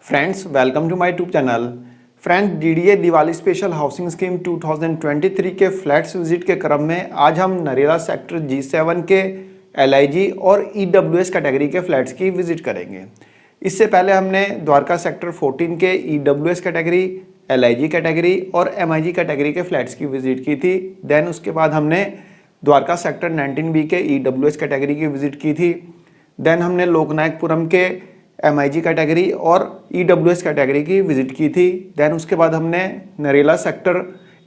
Friends welcome to my YouTube channel. Friends DDA Diwali special housing scheme 2023 के flats visit के क्रम में आज हम नरेला सेक्टर G7 के एलआईजी और ईडब्ल्यूएस कैटेगरी के फ्लैट्स की विजिट करेंगे। इससे पहले हमने द्वारका सेक्टर 14 के ईडब्ल्यूएस कैटेगरी, एलआईजी कैटेगरी और एमआईजी कैटेगरी के फ्लैट्स की विजिट की थी। देन उसके बाद हमने द्वारका सेक्टर 19B के ईडब्ल्यूएस कैटेगरी की विजिट की थी। देन हमने लोकनायकपुरम के एमआईजी कैटेगरी और ईडब्ल्यूएस कैटेगरी की विजिट की थी। देन उसके बाद हमने नरेला सेक्टर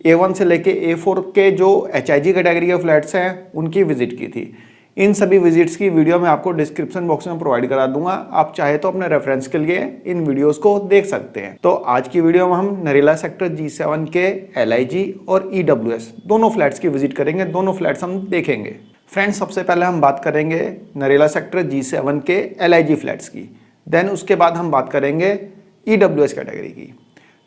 A1 से लेके A4 के जो एचआईजी कैटेगरी के फ्लैट्स हैं उनकी विजिट की थी। इन सभी विजिट्स की वीडियो मैं आपको डिस्क्रिप्शन बॉक्स में प्रोवाइड करा दूंगा, आप चाहे तो अपने रेफरेंस के लिए इन वीडियोस को देख सकते हैं। तो आज की वीडियो में हम नरेला सेक्टर G7 के एलआईजी और ईडब्ल्यूएस दोनों फ्लैट्स की विजिट करेंगे, दोनों फ्लैट्स हम देखेंगे। फ्रेंड्स सबसे पहले हम बात करेंगे नरेला सेक्टर G7 के एलआईजी फ्लैट्स की, देन उसके बाद हम बात करेंगे ईडब्ल्यूएस कैटेगरी की।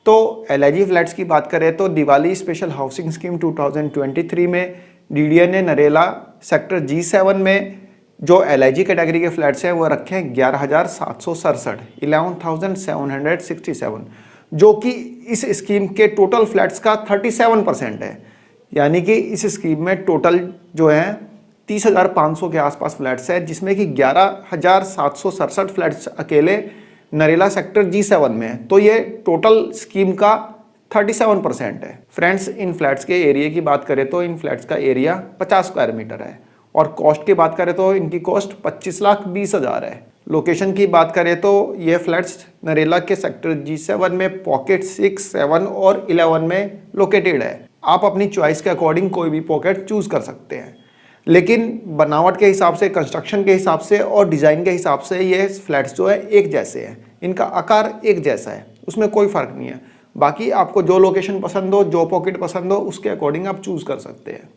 तो एलआईजी फ्लैट्स की बात करें तो दिवाली स्पेशल हाउसिंग स्कीम 2023 में डीडीए ने नरेला सेक्टर G7 में जो एलआईजी कैटेगरी के फ्लैट्स हैं वो रखे हैं 11,767 11,767, जो कि इस स्कीम के टोटल फ्लैट्स का 37% है। यानी कि इस स्कीम में टोटल जो है 30,500 के आसपास फ्लैट्स है, जिसमें कि 11,767 फ्लैट्स अकेले नरेला सेक्टर G7 में है। तो ये टोटल स्कीम का 37% है। फ्रेंड्स इन फ्लैट्स के एरिया की बात करें तो इन फ्लैट्स का एरिया 50 स्क्वायर मीटर है और कॉस्ट की बात करें तो इनकी कॉस्ट 25,20,000 है। लोकेशन की बात करें तो ये फ्लैट्स नरेला के सेक्टर G7 में पॉकेट 6, 7 और 11 में लोकेटेड है। आप अपनी चॉइस के अकॉर्डिंग कोई भी पॉकेट चूज कर सकते हैं, लेकिन बनावट के हिसाब से, कंस्ट्रक्शन के हिसाब से और डिज़ाइन के हिसाब से ये फ्लैट्स जो है एक जैसे हैं, इनका आकार एक जैसा है, उसमें कोई फ़र्क नहीं है। बाकी आपको जो लोकेशन पसंद हो, जो पॉकेट पसंद हो, उसके अकॉर्डिंग आप चूज़ कर सकते हैं।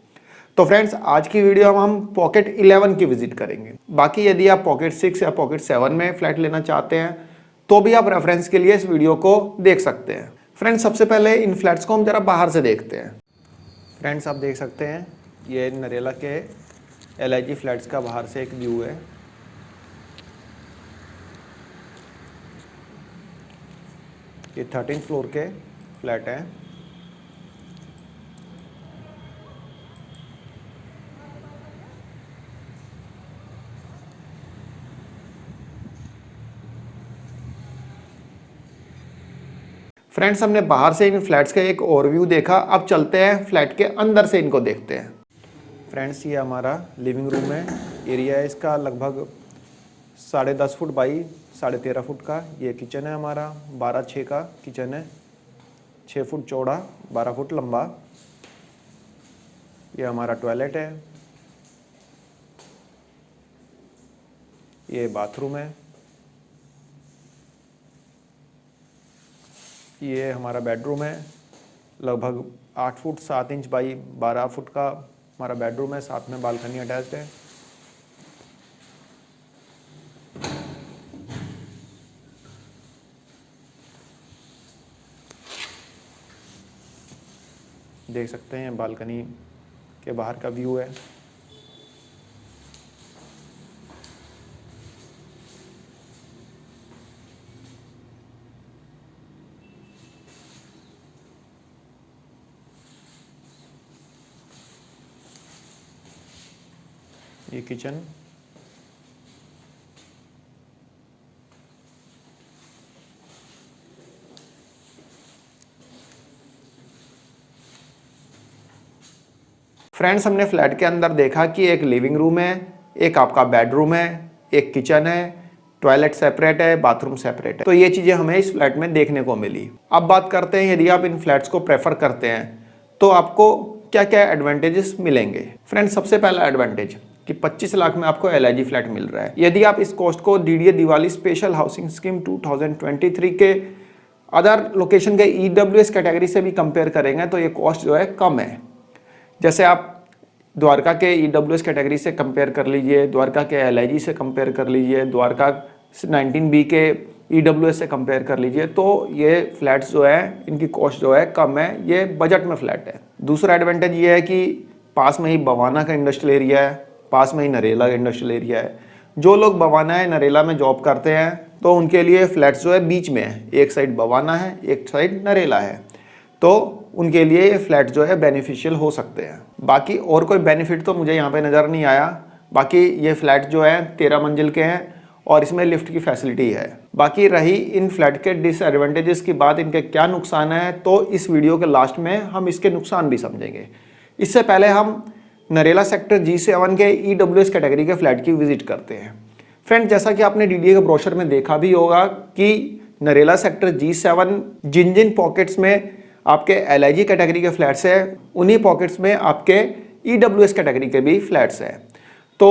तो फ्रेंड्स आज की वीडियो में हम पॉकेट 11 की विजिट करेंगे। बाकी यदि आप पॉकेट 6 या पॉकेट 7 में फ्लैट लेना चाहते हैं तो भी आप रेफरेंस के लिए इस वीडियो को देख सकते हैं। फ्रेंड्स सबसे पहले इन फ्लैट्स को हम ज़रा बाहर से देखते हैं। फ्रेंड्स आप देख सकते हैं ये नरेला के एलआईजी फ्लैट्स का बाहर से एक व्यू है। ये 13th फ्लोर के फ्लैट हैं। फ्रेंड्स हमने बाहर से इन फ्लैट्स का एक ओवरव्यू देखा, अब चलते हैं फ्लैट के अंदर से इनको देखते हैं। फ्रेंड्स ये हमारा लिविंग रूम है। एरिया है इसका लगभग 10.5 फुट बाई 13.5 फुट का। ये किचन है हमारा, 12/6 का किचन है, 6 फुट चौड़ा, 12 फुट लंबा। ये हमारा टॉयलेट है। ये बाथरूम है। ये हमारा बेडरूम है, लगभग 8 फुट 7 इंच बाई 12 फुट का हमारा बेडरूम है, साथ में बालकनी अटैच्ड है। देख सकते हैं बालकनी के बाहर का व्यू है। ये किचन, फ्रेंड्स हमने फ्लैट के अंदर देखा कि एक लिविंग रूम है, एक आपका बेडरूम है, एक किचन है, टॉयलेट सेपरेट है, बाथरूम सेपरेट है। तो ये चीज़ें हमें इस फ्लैट में देखने को मिली। अब बात करते हैं यदि आप इन फ्लैट्स को प्रेफर करते हैं तो आपको क्या क्या एडवांटेजेस मिलेंगे। फ्रेंड्स सबसे पहला एडवांटेज कि 25 लाख में आपको एलआईजी फ्लैट मिल रहा है। यदि आप इस कॉस्ट को DDA Diwali special housing scheme 2023 के अदर लोकेशन के ईडब्ल्यूएस कैटेगरी से भी कंपेयर करेंगे तो ये कॉस्ट जो है कम है। जैसे आप द्वारका के ईडब्ल्यूएस कैटेगरी से कंपेयर कर लीजिए, द्वारका के एलआईजी से कंपेयर कर लीजिए, द्वारका 19B के ईडब्ल्यूएस से कंपेयर कर लीजिए, तो ये फ्लैट्स जो है इनकी कॉस्ट जो है कम है, ये बजट में फ्लैट है। दूसरा एडवांटेज ये है कि पास में ही बवाना का इंडस्ट्रियल एरिया है, पास में ही नरेला का इंडस्ट्रियल एरिया है। जो लोग बवाना है नरेला में जॉब करते हैं तो उनके लिए फ्लैट्स जो है बीच में है, एक साइड बवाना है, एक साइड नरेला है, तो उनके लिए ये फ्लैट जो है बेनिफिशियल हो सकते हैं। बाकी और कोई बेनिफिट तो मुझे यहाँ पे नज़र नहीं आया। बाकी ये फ्लैट जो है 13 मंजिल के हैं और इसमें लिफ्ट की फैसिलिटी है। बाकी रही इन फ्लैट के डिसएडवांटेजेस की बात, इनके क्या नुकसान है, तो इस वीडियो के लास्ट में हम इसके नुकसान भी समझेंगे। इससे पहले हम नरेला सेक्टर G7 के EWS कैटेगरी के फ्लैट की विजिट करते हैं। फ्रेंड, जैसा कि आपने DDA के ब्रोशर में देखा भी होगा कि नरेला सेक्टर G7 जिन जिन पॉकेट्स में आपके LIG कैटेगरी के फ्लैट्स हैं, उन्हीं पॉकेट्स में आपके EWS कैटेगरी के भी फ्लैट्स हैं। तो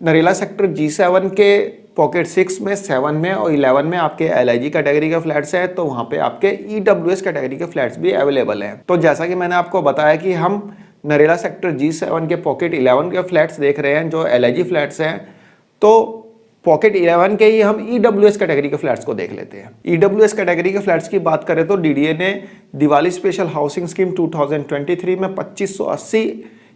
नरेला सेक्टर G7 के पॉकेट 6 में, 7 में और 11 में आपके LIG कैटेगरी के फ्लैट्स हैं, तो वहाँ पे आपके EWS कैटेगरी के फ्लैट्स भी अवेलेबल हैं। तो जैसा कि मैंने आपको बताया कि हम नरेला सेक्टर G7 के पॉकेट 11 के फ्लैट्स देख रहे हैं जो LIG फ्लैट्स हैं, तो पॉकेट 11 के ही हम EWS कैटेगरी के फ्लैट्स को देख लेते हैं। EWS कैटेगरी के फ्लैट्स की बात करें तो DDA ने दिवाली स्पेशल हाउसिंग स्कीम 2023 में 2580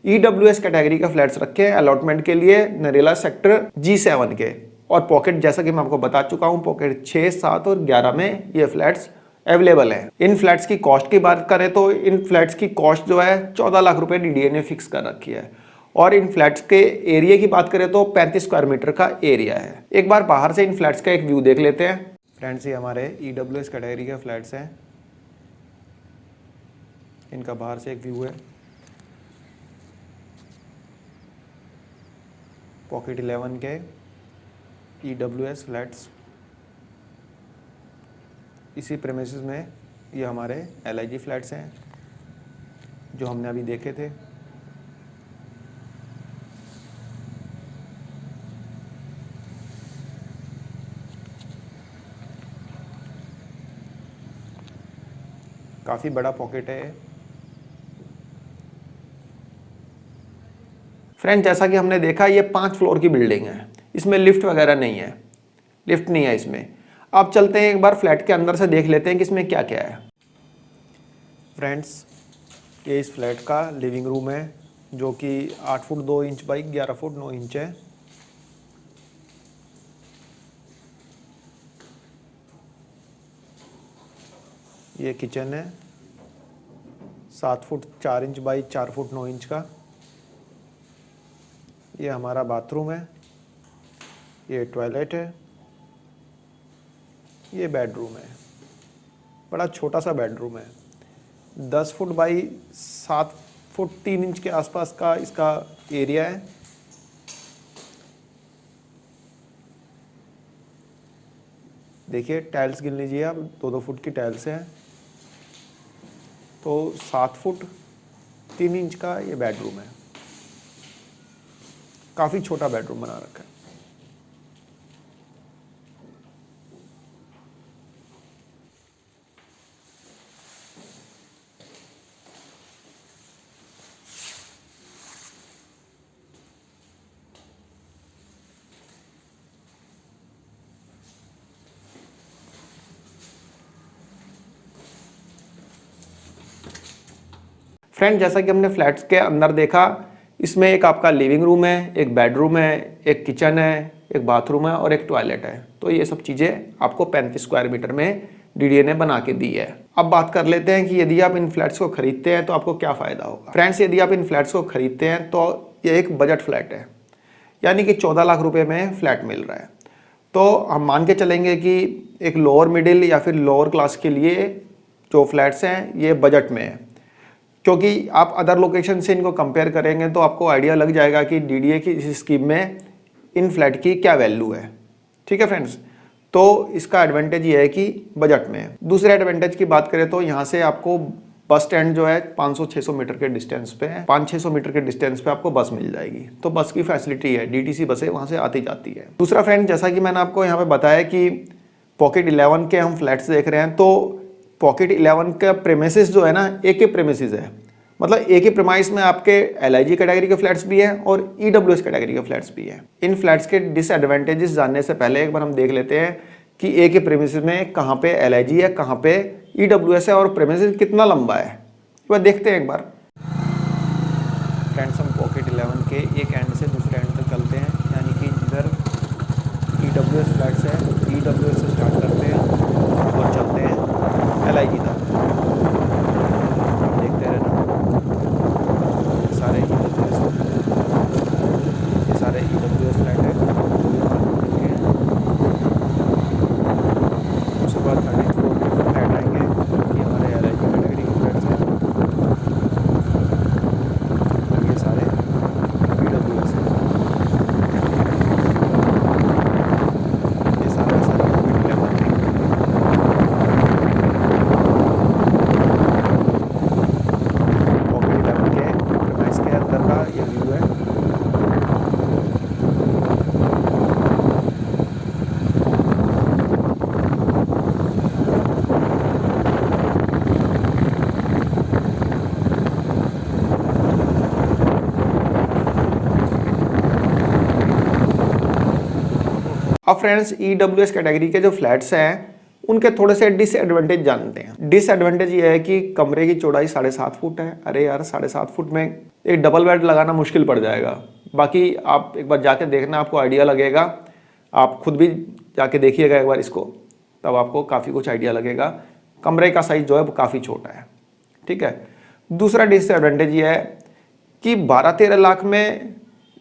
EWS कैटेगरी के फ्लैट्स रखे हैं अलॉटमेंट के लिए नरेला सेक्टर G7 के। और पॉकेट, जैसा कि मैं आपको बता चुका हूं, पॉकेट 6, 7 और 11 में ये फ्लैट्स अवेलेबल हैं। इन फ्लैट्स की कॉस्ट की बात करें तो इन फ्लैट्स की कॉस्ट जो है 14 लाख रुपए DDA ने फिक्स कर रखी है। और इन फ्लैट्स के एरिया की बात करें तो 35 स्क्वायर मीटर का एरिया है। एक बार बाहर से इन फ्लैट्स का एक व्यू देख लेते हैं। फ्रेंड्स, ये हमारे EWS कैटेगरी के फ्लैट्स हैं, इनका बाहर से एक व्यू है। पॉकेट 11 के EWS फ्लैट्स, इसी प्रेमिसेस में ये हमारे LIG फ्लैट्स हैं जो हमने अभी देखे थे। काफ़ी बड़ा पॉकेट है। फ्रेंड, जैसा कि हमने देखा ये 5 फ्लोर की बिल्डिंग है, इसमें लिफ्ट वगैरह नहीं है, लिफ्ट नहीं है इसमें। अब चलते हैं एक बार फ्लैट के अंदर से देख लेते हैं कि इसमें क्या क्या है। फ्रेंड्स, ये इस फ्लैट का लिविंग रूम है जो कि 8 foot 2 inch by 11 foot 9 inch है। ये किचन है 7 foot 4 inch by 4 foot 9 inch का। ये हमारा बाथरूम है, ये टॉयलेट है, ये बेडरूम है, बड़ा छोटा सा बेडरूम है। 10 फुट बाई 7 फुट 3 इंच के आसपास का इसका एरिया है। देखिए टाइल्स गिन लीजिए आप, 2-2 फुट की टाइल्स हैं। तो 7 फुट 3 इंच का ये बेडरूम है, काफ़ी छोटा बेडरूम बना रखा है। फ्रेंड, जैसा कि हमने फ्लैट्स के अंदर देखा, इसमें एक आपका लिविंग रूम है, एक बेडरूम है, एक किचन है, एक बाथरूम है और एक टॉयलेट है। तो ये सब चीज़ें आपको 35 स्क्वायर मीटर में DDA ने बना के दी है। अब बात कर लेते हैं कि यदि आप इन फ्लैट्स को खरीदते हैं तो आपको क्या फ़ायदा होगा। फ्रेंड्स, यदि आप इन फ्लैट्स को खरीदते हैं तो ये एक बजट फ्लैट है, यानी कि 14 लाख रुपये में फ्लैट मिल रहा है। तो हम मान के चलेंगे कि एक लोअर मिडिल या फिर लोअर क्लास के लिए जो फ्लैट्स हैं ये बजट में है, क्योंकि आप अदर लोकेशन से इनको कंपेयर करेंगे तो आपको आइडिया लग जाएगा कि DDA की इस स्कीम में इन फ्लैट की क्या वैल्यू है। ठीक है फ्रेंड्स, तो इसका एडवांटेज ये है कि बजट में है। दूसरे एडवांटेज की बात करें तो यहाँ से आपको बस स्टैंड जो है 500-600 मीटर के डिस्टेंस पे है, 500-600 मीटर के डिस्टेंस पे आपको बस मिल जाएगी। तो बस की फैसिलिटी है, DTC बसें वहाँ से आती जाती है। दूसरा फ्रेंड, जैसा कि मैंने आपको यहाँ पे बताया कि पॉकेट 11 के हम फ्लैट्स देख रहे हैं, तो पॉकेट 11 का प्रेमिसेस जो है ना, एक ही प्रेमिसेस है, मतलब एक ही प्रेमाइस में आपके LIG कैटेगरी के फ्लैट्स भी हैं और EWS कैटेगरी के फ्लैट्स भी हैं। इन फ्लैट्स के डिसएडवांटेजेस जानने से पहले एक बार हम देख लेते हैं कि एक ही प्रेमिसेस में कहाँ पे LIG है, कहाँ पे EWS है और प्रेमिसेस कितना लंबा है, वह देखते हैं एक बार। फ्रेंड्स, हम पॉकेट 11 के एक एंड से दूसरे एंड तक चलते हैं, यानी कि जिधर EWS फ्लैट से EWS से स्टार्ट करते हैं और चलते हैं LIG तक। आप देखते रहना, सारे EWS फ्लैट है, उसके बाद 34 के फ्लैट आएंगे कि हमारे LIG कैटेगरी के फ्लैट्स हैं। ये सारे EWS हैं, ये सारे पॉकेट 11 के प्रीमाइस के अंदर का ये व्यू है। अब फ्रेंड्स EWS कैटेगरी के जो फ्लैट्स हैं उनके थोड़े से डिसएडवांटेज जानते हैं। डिसएडवांटेज ये है कि कमरे की चौड़ाई 7.5 फुट है। अरे यार 7.5 फुट में एक डबल बेड लगाना मुश्किल पड़ जाएगा। बाकी आप एक बार जाके देखना, आपको आइडिया लगेगा। आप खुद भी जाके देखिएगा एक बार इसको, तब आपको काफ़ी कुछ आइडिया लगेगा। कमरे का साइज जो है वो काफ़ी छोटा है, ठीक है। दूसरा डिसएडवांटेज ये है कि 12-13 लाख में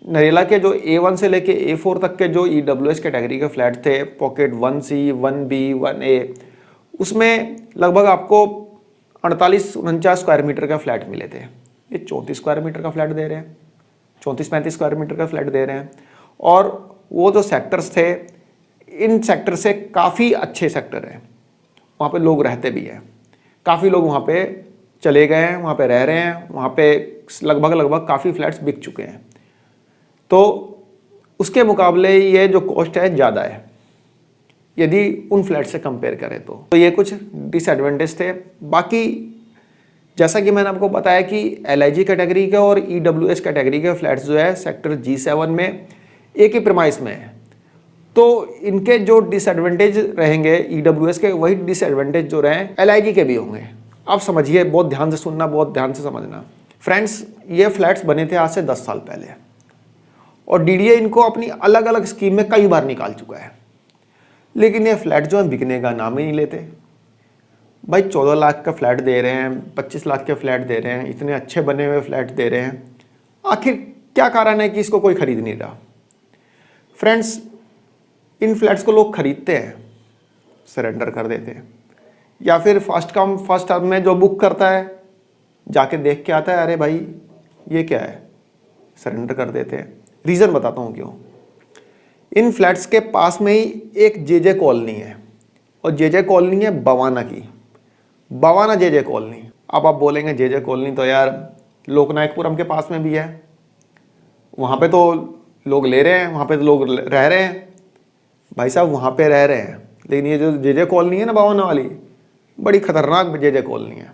नरेला के जो A1 से लेके A4 तक के जो EWS कैटेगरी के फ्लैट थे, पॉकेट 1C, 1B, 1A, उसमें लगभग आपको 48-49 स्क्वायर मीटर का फ्लैट मिले थे। ये 34 स्क्वायर मीटर का फ्लैट दे रहे हैं, 34-35 स्क्वायर मीटर का फ्लैट दे रहे हैं। और वो जो सेक्टर्स थे, इन सेक्टर से काफ़ी अच्छे सेक्टर हैं, वहाँ पे लोग रहते भी हैं। काफ़ी लोग वहाँ पे चले गए हैं, वहाँ पे रह रहे हैं, वहाँ पे लगभग काफ़ी फ्लैट्स बिक चुके हैं। तो उसके मुकाबले ये जो कॉस्ट है ज़्यादा है यदि उन फ्लैट से कंपेयर करें तो ये कुछ डिसएडवांटेज थे। बाकी जैसा कि मैंने आपको बताया कि LIG कैटेगरी के और EWS कैटेगरी के फ्लैट्स जो है सेक्टर G7 में एक ही प्रीमाइस में है, तो इनके जो डिसएडवांटेज रहेंगे EWS के, वही डिसएडवांटेज जो रहे LIG के भी होंगे। आप समझिए, बहुत ध्यान से सुनना, बहुत ध्यान से समझना। फ्रेंड्स, ये फ्लैट्स बने थे आज से 10 साल पहले और DDA इनको अपनी अलग अलग स्कीम में कई बार निकाल चुका है, लेकिन ये फ्लैट जो है बिकने का नाम ही नहीं लेते। भाई 14 लाख का फ्लैट दे रहे हैं, 25 लाख के फ्लैट दे रहे हैं, इतने अच्छे बने हुए फ्लैट दे रहे हैं, आखिर क्या कारण है कि इसको कोई खरीद नहीं रहा? फ्रेंड्स, इन फ्लैट्स को लोग खरीदते हैं, सरेंडर कर देते हैं, या फिर फर्स्ट कम फर्स्ट सर्व में जो बुक करता है जाके देख के आता है, अरे भाई ये क्या है, सरेंडर कर देते हैं। रीज़न बताता हूँ क्यों। इन फ्लैट्स के पास में ही एक JJ कॉलोनी है, और JJ कॉलोनी है बवाना की, बवाना JJ कॉलोनी। अब आप बोलेंगे JJ कॉलोनी तो यार लोकनायकपुरम के पास में भी है, वहाँ पे तो लोग ले रहे हैं, वहाँ पे तो लोग रह रहे हैं। भाई साहब वहाँ पे रह रहे हैं, लेकिन ये जो JJ कॉलोनी है ना बवाना वाली, बड़ी खतरनाक JJ कॉलोनी है।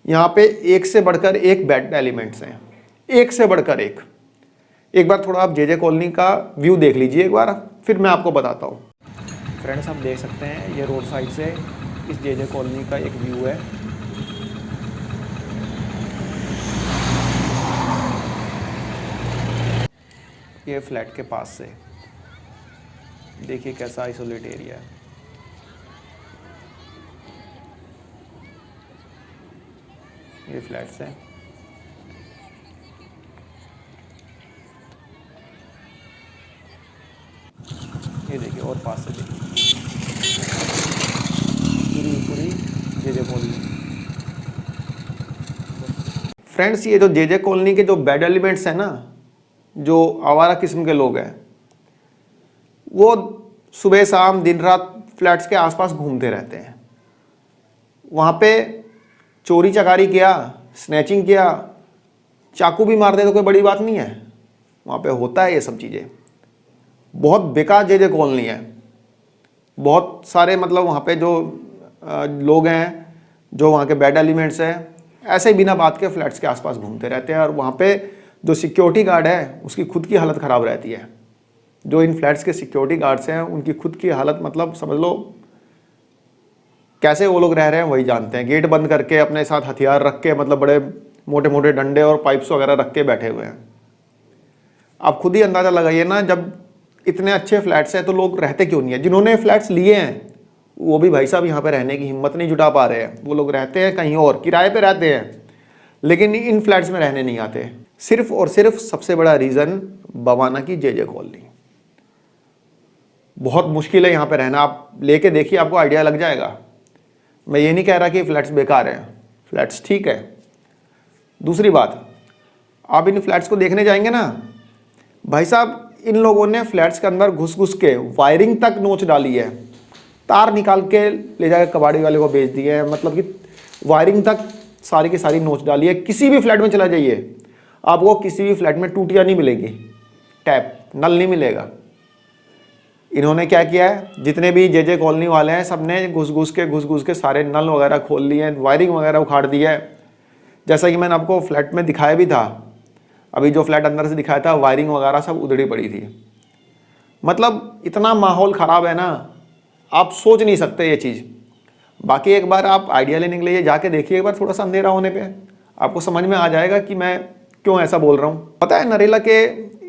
यहाँ पे एक से बढ़कर एक बेड एलिमेंट्स हैं, एक से बढ़कर एक। एक बार थोड़ा आप JJ कॉलोनी का व्यू देख लीजिए एक बार, फिर मैं आपको बताता हूँ। फ्रेंड्स, आप देख सकते हैं ये रोड साइड से इस JJ कॉलोनी का एक व्यू है। ये फ्लैट के पास से देखिए कैसा आइसोलेट एरिया है। ये फ्लैट्स हैं, ये देखिए, और पास से देखिए पूरी JJ कॉलोनी। फ्रेंड्स, ये जो JJ कॉलोनी के जो बेड एलिमेंट्स हैं ना, जो आवारा किस्म के लोग हैं, वो सुबह शाम दिन रात फ्लैट्स के आसपास घूमते रहते हैं। वहाँ पे चोरी चकारी किया, स्नैचिंग किया, चाकू भी मार दे तो कोई बड़ी बात नहीं है, वहाँ पे होता है ये सब चीज़ें। बहुत बेकार JJ कॉलोनी है। बहुत सारे मतलब वहाँ पे जो लोग हैं, जो वहाँ के बेड एलिमेंट्स हैं, ऐसे बिना बात के फ्लैट्स के आसपास घूमते रहते हैं, और वहाँ पे जो सिक्योरिटी गार्ड है उसकी खुद की हालत ख़राब रहती है। जो इन फ्लैट्स के सिक्योरिटी गार्ड्स हैं उनकी खुद की हालत मतलब समझ लो कैसे वो लोग रह रहे हैं वही जानते हैं। गेट बंद करके अपने साथ हथियार रख के, मतलब बड़े मोटे मोटे डंडे और पाइप्स वगैरह रख के बैठे हुए हैं। आप खुद ही अंदाज़ा लगाइए ना, जब इतने अच्छे फ्लैट्स हैं तो लोग रहते क्यों नहीं है? जिन्होंने फ्लैट्स लिए हैं वो भी भाई साहब यहाँ पे रहने की हिम्मत नहीं जुटा पा रहे हैं। वो लोग रहते हैं कहीं और, किराए पे रहते हैं, लेकिन इन फ्लैट्स में रहने नहीं आते। सिर्फ और सिर्फ सबसे बड़ा रीज़न बवाना की जे कॉलोनी। बहुत मुश्किल है यहाँ पे रहना। आप लेके देखिए, आपको आइडिया लग जाएगा। मैं ये नहीं कह रहा कि फ्लैट्स बेकार हैं, फ्लैट्स ठीक है। दूसरी बात, आप इन फ्लैट्स को देखने जाएंगे ना भाई साहब, इन लोगों ने फ्लैट्स के अंदर घुस घुस के वायरिंग तक नोच डाली है, तार निकाल के ले जाकर कबाड़ी वाले को बेच दिए है। मतलब कि वायरिंग तक सारी की सारी नोच डाली है। किसी भी फ्लैट में चला जाइए, आपको किसी भी फ्लैट में टूटियाँ नहीं मिलेगी, टैप नल नहीं मिलेगा। इन्होंने क्या किया है, जितने भी जे कॉलोनी वाले हैं सब ने घुस घुस के सारे नल वगैरह खोल लिए हैं, वायरिंग वगैरह उखाड़ दिया है। जैसा कि मैंने आपको फ्लैट में दिखाया भी था, अभी जो फ्लैट अंदर से दिखाया था, वायरिंग वगैरह सब उधड़ी पड़ी थी। मतलब इतना माहौल ख़राब है ना, आप सोच नहीं सकते ये चीज़। बाकी एक बार आप आइडिया लेने के लिए जाके देखिए, एक बार थोड़ा सा अंधेरा होने पे आपको समझ में आ जाएगा कि मैं क्यों ऐसा बोल रहा हूँ। पता है नरेला के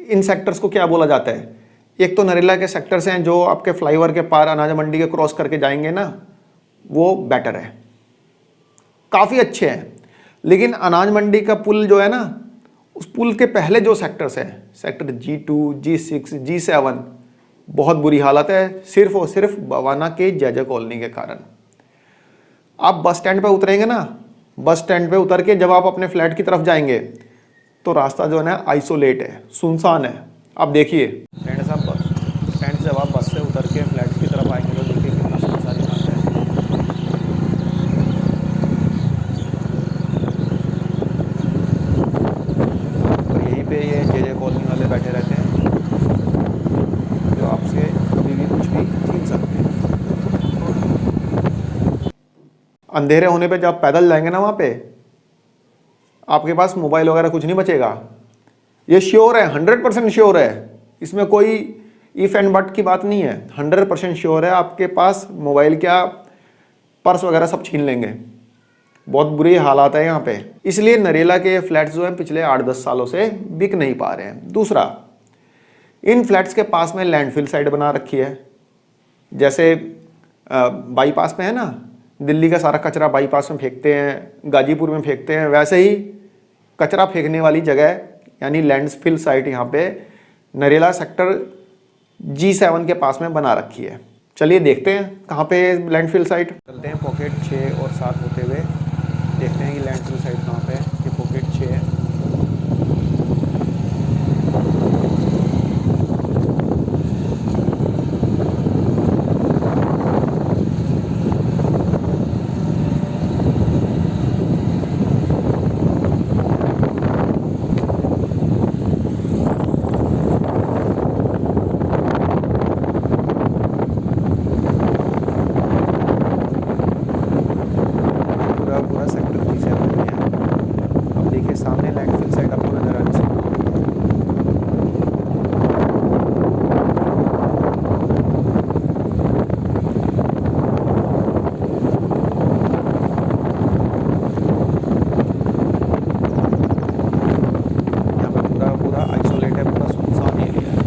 इन सेक्टर्स को क्या बोला जाता है? एक तो नरेला के सेक्टर्स हैं जो आपके फ्लाईओवर के पार अनाज मंडी के क्रॉस करके जाएंगे ना, वो बेटर है, काफ़ी अच्छे हैं। लेकिन अनाज मंडी का पुल जो है ना, उस पुल के पहले जो सेक्टर्स हैं, सेक्टर G2, G6, G7, बहुत बुरी हालत है, सिर्फ और सिर्फ बवाना के जे कॉलोनी के कारण। आप बस स्टैंड पे उतरेंगे ना, बस स्टैंड पे उतर के जब आप अपने फ्लैट की तरफ जाएंगे तो रास्ता जो है ना आइसोलेट है, सुनसान है। आप देखिए फ्रेंड साहब, स्टैंड से जब आप बस से उतर के फ्लैट की तरफ आएंगे तो देखिए कितना सुनसान रास्ता है। और यहीं पे ये जे कॉलोनी वाले बैठे रहते हैं जो आपसे कभी भी कुछ भी छीन सकते हैं। अंधेरे होने पे जब पैदल जाएंगे ना, वहाँ पे आपके पास मोबाइल वगैरह कुछ नहीं बचेगा। ये श्योर है, 100% श्योर है, इसमें कोई इफ एंड बट की बात नहीं है। 100% श्योर है, आपके पास मोबाइल क्या, पर्स वगैरह सब छीन लेंगे। बहुत बुरी हालात है यहाँ पे। इसलिए नरेला के फ्लैट्स जो हैं पिछले 8-10 सालों से बिक नहीं पा रहे हैं। दूसरा, इन फ्लैट्स के पास में लैंडफिल साइट बना रखी है। जैसे बाईपास में है ना, दिल्ली का सारा कचरा बाईपास में फेंकते हैं, गाजीपुर में फेंकते हैं, वैसे ही कचरा फेंकने वाली जगह यानी लैंडफिल साइट यहाँ पे नरेला सेक्टर G7 के पास में बना रखी है। चलिए देखते हैं कहाँ पे लैंडफिल साइट। चलते हैं पॉकेट 6 और 7 होते हुए, देखते हैं कि लैंडफिल साइट कहाँ पे है। ये पॉकेट 6 है। पूरा सेक्टर G7 में है। अब देखिए सामने लैंडफिल साइट आपको नजर आनी चाहिए। यहाँ पे पूरा आइसोलेट है, पूरा सुनसान एरिया है।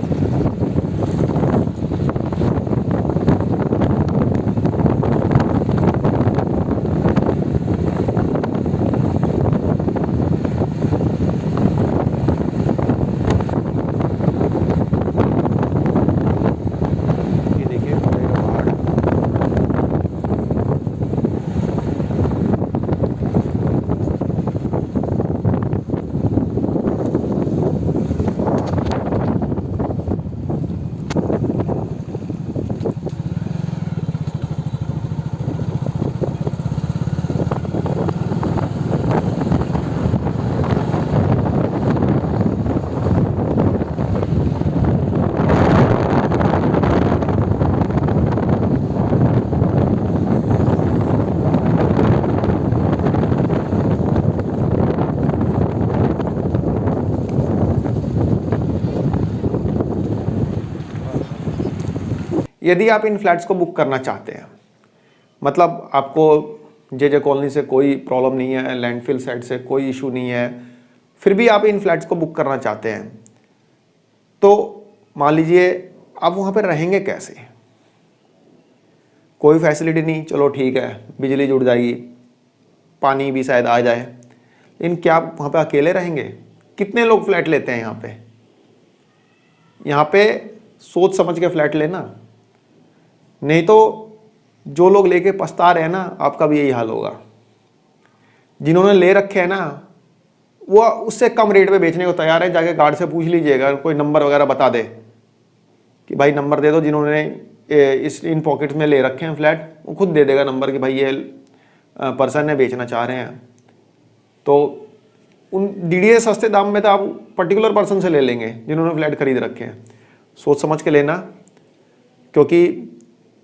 यदि आप इन फ्लैट्स को बुक करना चाहते हैं, मतलब आपको जे कॉलोनी से कोई प्रॉब्लम नहीं है, लैंडफिल साइट से कोई इशू नहीं है, फिर भी आप इन फ्लैट्स को बुक करना चाहते हैं, तो मान लीजिए आप वहाँ पे रहेंगे कैसे? कोई फैसिलिटी नहीं, चलो ठीक है, बिजली जुड़ जाएगी, पानी भी शायद आ जाए, लेकिन क्या आप वहाँ पे अकेले रहेंगे? कितने लोग फ्लैट लेते हैं यहाँ पे? यहाँ पे सोच समझ के फ्लैट लेना, नहीं तो जो लोग लेके पछता रहे हैं ना, आपका भी यही हाल होगा। जिन्होंने ले रखे हैं ना, वो उससे कम रेट पे बेचने को तैयार है। जाके गार्ड से पूछ लीजिएगा, कोई नंबर वगैरह बता दे कि भाई नंबर दे दो, जिन्होंने इन पॉकेट्स में ले रखे हैं फ्लैट, वो खुद दे देगा नंबर कि भाई ये पर्सन है, बेचना चाह रहे हैं। तो उन डीडीए सस्ते दाम में तो आप पर्टिकुलर पर्सन से ले लेंगे जिन्होंने फ्लैट खरीद रखे हैं। सोच समझ के लेना, क्योंकि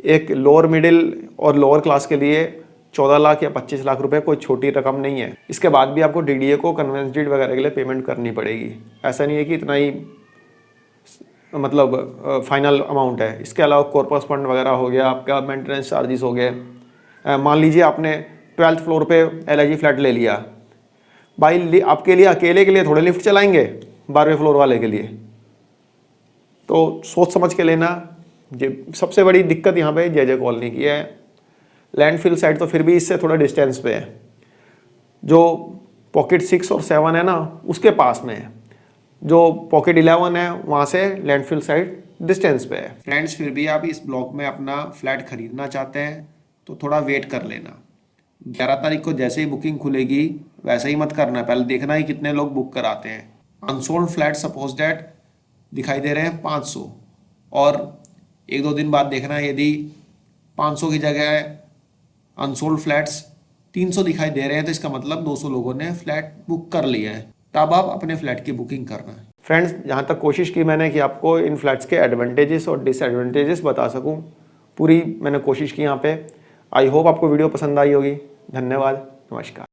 एक लोअर मिडिल और लोअर क्लास के लिए 14 लाख या 25 लाख रुपए कोई छोटी रकम नहीं है। इसके बाद भी आपको डीडीए को कन्वेंस डीड वगैरह के लिए पेमेंट करनी पड़ेगी। ऐसा नहीं है कि इतना ही मतलब फाइनल अमाउंट है। इसके अलावा कॉर्पस फंड वगैरह हो गया, आपका मेंटेनेंस चार्जेस हो गए। मान लीजिए आपने 12th फ्लोर पे एलआईजी फ्लैट ले लिया, भाई आपके लिए अकेले के लिए थोड़े लिफ्ट चलाएंगे 12वें फ्लोर वाले के लिए, तो सोच समझ के लेना। ये सबसे बड़ी दिक्कत यहाँ पे जे कॉलोनी की है। लैंडफिल साइड तो फिर भी इससे थोड़ा डिस्टेंस पे है, जो पॉकेट 6 और 7 है ना, उसके पास में है। जो पॉकेट 11 है वहाँ से लैंडफिल साइड डिस्टेंस पे है। फ्रेंड्स, फिर भी आप इस ब्लॉक में अपना फ्लैट खरीदना चाहते हैं तो थोड़ा वेट कर लेना। 11 तारीख को जैसे ही बुकिंग खुलेगी वैसे ही मत करना, पहले देखना ही कितने लोग बुक कराते हैं। अनसोल्ड फ्लैट सपोज डैट दिखाई दे रहे हैं 500, और 1-2 दिन बाद देखना यदि 500 की जगह अनसोल्ड फ्लैट्स 300 दिखाई दे रहे हैं, तो इसका मतलब 200 लोगों ने फ्लैट बुक कर लिया है। तब आप अपने फ्लैट की बुकिंग करना है। फ्रेंड्स, जहाँ तक कोशिश की मैंने कि आपको इन फ्लैट्स के एडवांटेजेस और डिसएडवांटेजेस बता सकूँ, पूरी मैंने कोशिश की यहाँ पे। आई होप आपको वीडियो पसंद आई होगी। धन्यवाद, नमस्कार।